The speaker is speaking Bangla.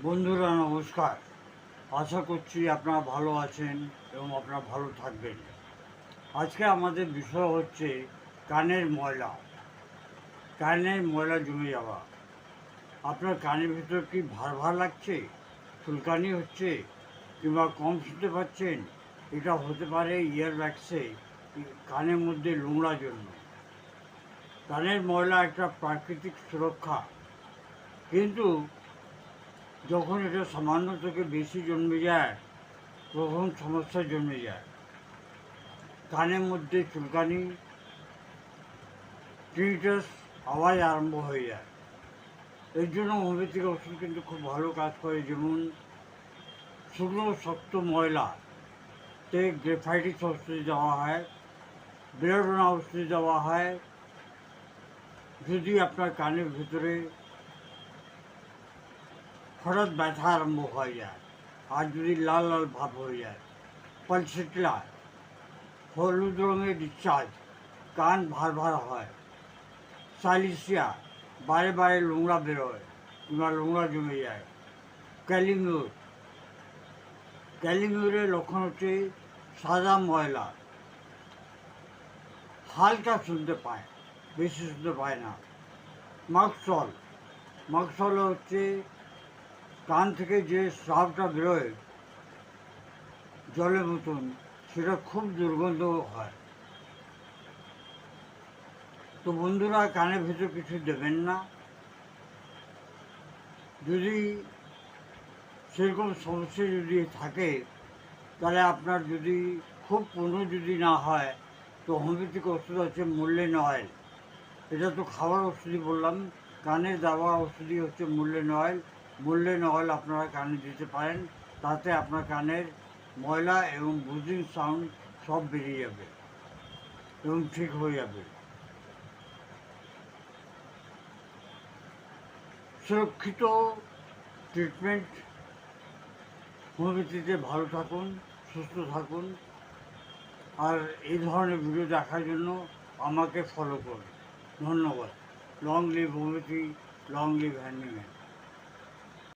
বন্ধুরা নমস্কার। আশা করছি আপনারা ভালো আছেন এবং আপনারা ভালো থাকবেন। আজকে আমাদের বিষয় হচ্ছে কানের ময়লা। কানের ময়লা জমে যাওয়া। আপনার কানের ভিতর কি ভার ভার লাগছে, চুলকানি হচ্ছে, কিংবা কম শুনতে পাচ্ছেন? এটা হতে পারে ইয়ারব্যাগসে কানের মধ্যে নোংরা জন্য। কানের ময়লা একটা প্রাকৃতিক সুরক্ষা, কিন্তু যখন এটা সামান্য থেকে বেশি জন্মে যায় তখন সমস্যা জন্মে যায়। কানের মধ্যে চুলকানি, টিনিটাস, আওয়াজ আরম্ভ হয়ে যায়। এর জন্য হোমিওপ্যাথিক ওষুধ কিন্তু খুব ভালো কাজ করে। যেমন শুকনো শক্ত ময়লাতে গ্রেফাইটিস ওষুধ দেওয়া হয়, বেলোডোনা ওষুধ দেওয়া হয়। যদি আপনার কানের ভিতরে হঠাৎ ব্যথা আরম্ভ হয়ে যায়, আর যদি লাল লাল ভাব হয়ে যায়, পালসেটলা, হলুদ রঙের ডিসচার্জ, কান ভার ভার হয়, সাইলিসিয়া, বারে বারে নোংরা বেরোয় কিংবা নোংরা জমে যায়, ক্যালিমিউর। ক্যালিমিউরের লক্ষণ হচ্ছে সাদা ময়লা, হালকা শুনতে পায়, বেশি শুনতে পায় না। মাকসল, মাকসল হচ্ছে কান থেকে যে স্রাবটা বেরোয় জলের মতন, সেটা খুব দুর্গন্ধ হয়। তো বন্ধুরা, কানের ভিতর কিছু দেবেন না। যদি সেরকম সমস্যা যদি থাকে, তাহলে আপনার যদি খুব পুরনো যদি না হয়, তো হোমিওপ্যাথিক ওষুধ আছে মুল্লেন অয়েল। এটা তো খাওয়ার ওষুধই বললাম, কানের দেওয়া ওষুধই হচ্ছে মুল্লেন অয়েল। মুল্লেন অয়েল আপনারা কানে দিতে পারেন, তাতে আপনার কানের ময়লা এবং বুজিং সাউন্ড সব বেরিয়ে যাবে এবং ঠিক হয়ে যাবে। সুরক্ষিত ট্রিটমেন্ট হোমিওপ্যাথিতে। ভালো থাকুন, সুস্থ থাকুন, আর এই ধরনের ভিডিও দেখার জন্য আমাকে ফলো করুন। ধন্যবাদ। Long live homeopathy, long live handyman.